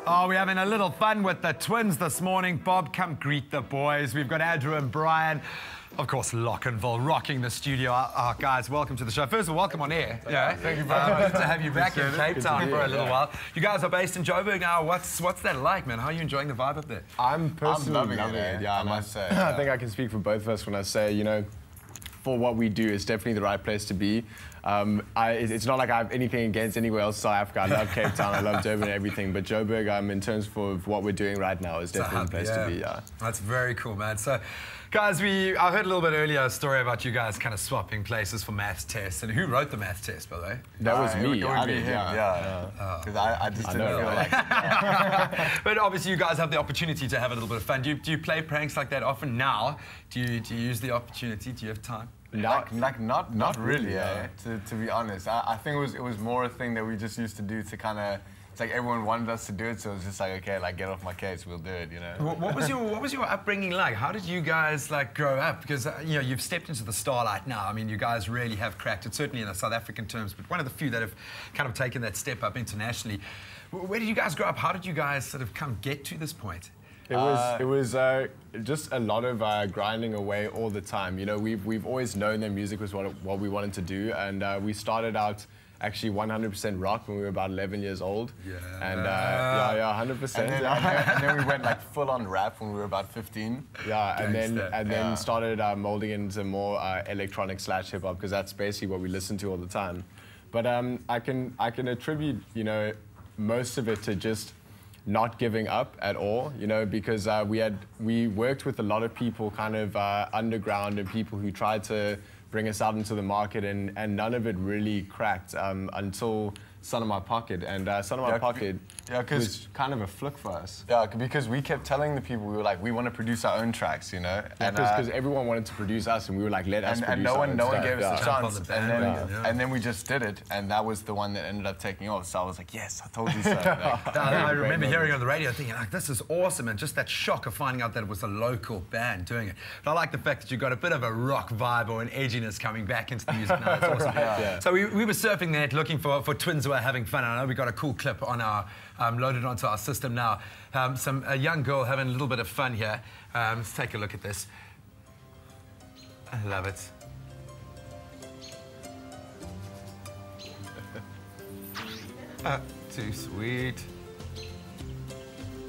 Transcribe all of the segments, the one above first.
Oh, we're having a little fun with the twins this morning. Bob, come greet the boys. We've got Andrew and Brian. Of course, Locnville rocking the studio. Guys, welcome to the show. First of all, welcome on air. Yeah, thank you very much. Good to have you back in Cape Town for a little while. You guys are based in Joburg now. What's that like, man? How are you enjoying the vibe up there? I'm personally loving it. Yeah, I must say. I think I can speak for both of us when I say, you know, for what we do, it's definitely the right place to be. It's not like I have anything against anywhere else in South Africa. I love Cape Town, I love Durban and everything, but Joburg, in terms of what we're doing right now, is definitely the place to be. Yeah. That's very cool, man. So, guys, I heard a little bit earlier a story about you guys kind of swapping places for maths tests. And who wrote the maths test, by the way? That was me. I did, yeah. Because I just didn't feel like it. But obviously, you guys have the opportunity to have a little bit of fun. Do you play pranks like that often now? Do you use the opportunity? Do you have time? Not really, yeah. To be honest, I think it was more a thing that we just used to do to kind of. It's like everyone wanted us to do it, so it was just like, okay, like get off my case, we'll do it, you know. What was your upbringing like? How did you guys like grow up? Because you know you've stepped into the starlight now. I mean, you guys really have cracked it, certainly in the South African terms, but one of the few that have kind of taken that step up internationally. Where did you guys grow up? How did you guys sort of get to this point? It was just a lot of grinding away all the time. You know, we've always known that music was what we wanted to do, and we started out actually 100% rock when we were about 11 years old. Yeah. And yeah, 100%. And then we went like full on rap when we were about 15. Yeah, and then started molding into more electronic / hip hop, because that's basically what we listen to all the time. But I can attribute, you know, most of it to just not giving up at all, you know, because we worked with a lot of people kind of underground and people who tried to bring us out into the market, and none of it really cracked until Son of My Pocket. And Son of My Pocket was kind of a flick for us. Yeah, because we kept telling the people, we were like, we want to produce our own tracks, you know? Because everyone wanted to produce us, and we were like, let us produce our own and no one stuff. gave us a chance. And then we just did it, and that was the one that ended up taking off. So I was like, yes, I told you so. I remember hearing on the radio thinking, like, this is awesome, and just that shock of finding out that it was a local band doing it. But I like the fact that you got a bit of a rock vibe or an edginess coming back into the music now. It's awesome. Yeah. So we were surfing that, looking for twins who are having fun. I know we got a cool clip on our loaded onto our system now. A young girl having a little bit of fun here. Let's take a look at this. I love it. Too sweet.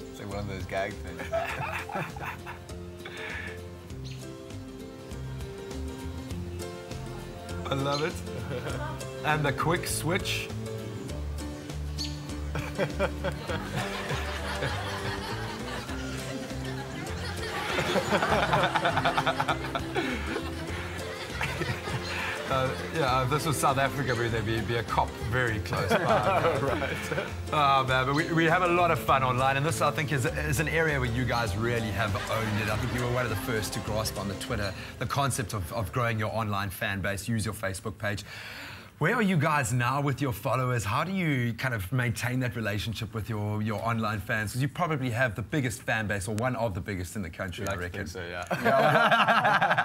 It's like one of those gag things. I love it. And the quick switch. Yeah, if this was South Africa, there'd be a cop very close by. Right. Oh, man, but we have a lot of fun online, and this, I think, is an area where you guys really have owned it. I think you were one of the first to grasp on the Twitter the concept of growing your online fan base, use your Facebook page. Where are you guys now with your followers? How do you kind of maintain that relationship with your online fans? Because you probably have the biggest fan base, or one of the biggest in the country, I reckon. So, yeah.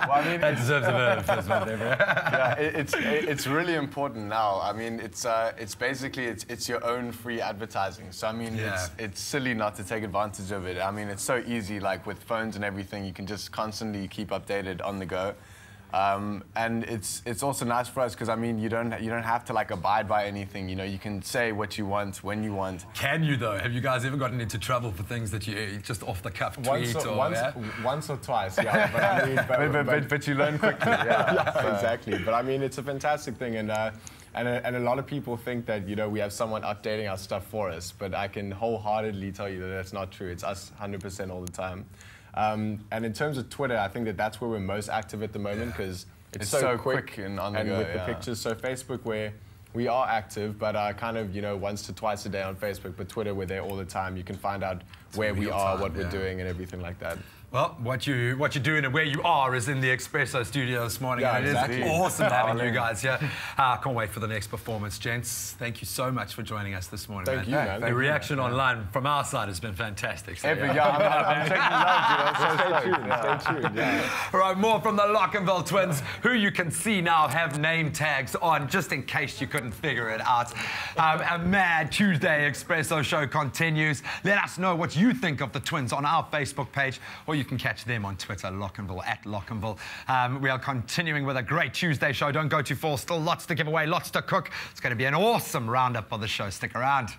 Well, I mean, that deserves a bit of first one there, bro. Yeah, it's really important now. I mean, it's basically it's your own free advertising. So I mean, it's silly not to take advantage of it. I mean, it's so easy, like with phones and everything, you can just constantly keep updated on the go. And it's also nice for us because, I mean, you don't have to like abide by anything. You know, you can say what you want when you want. Can you though? Have you guys ever gotten into trouble for things that you just off the cuff tweet once or twice? Yeah, but, I mean, but you learn quickly. Yeah, exactly. But I mean, it's a fantastic thing, and a lot of people think that, you know, we have someone updating our stuff for us, but I can wholeheartedly tell you that that's not true. It's us 100% all the time. And in terms of Twitter, I think that's where we're most active at the moment, because it's so quick and on the go, with the pictures. So Facebook, where we are active, but kind of, you know, once to twice a day on Facebook. But Twitter, we're there all the time. You can find out where we are, what we're doing, and everything like that. Well, what you're doing and where you are is in the Espresso studio this morning. Yeah, and it exactly. is awesome having you guys here. I can't wait for the next performance, gents. Thank you so much for joining us this morning. Thank you, man. The reaction online from our side has been fantastic. So, I'm checking it out, dude. Stay tuned. Yeah. All right, more from the Locnville twins, who you can see now have name tags on, just in case you couldn't figure it out. A mad Tuesday Espresso show continues. Let us know what you think of the twins on our Facebook page, or you can catch them on Twitter, Locnville, @Locnville. We are continuing with a great Tuesday show. Don't go too far. Still lots to give away, lots to cook. It's going to be an awesome roundup of the show. Stick around.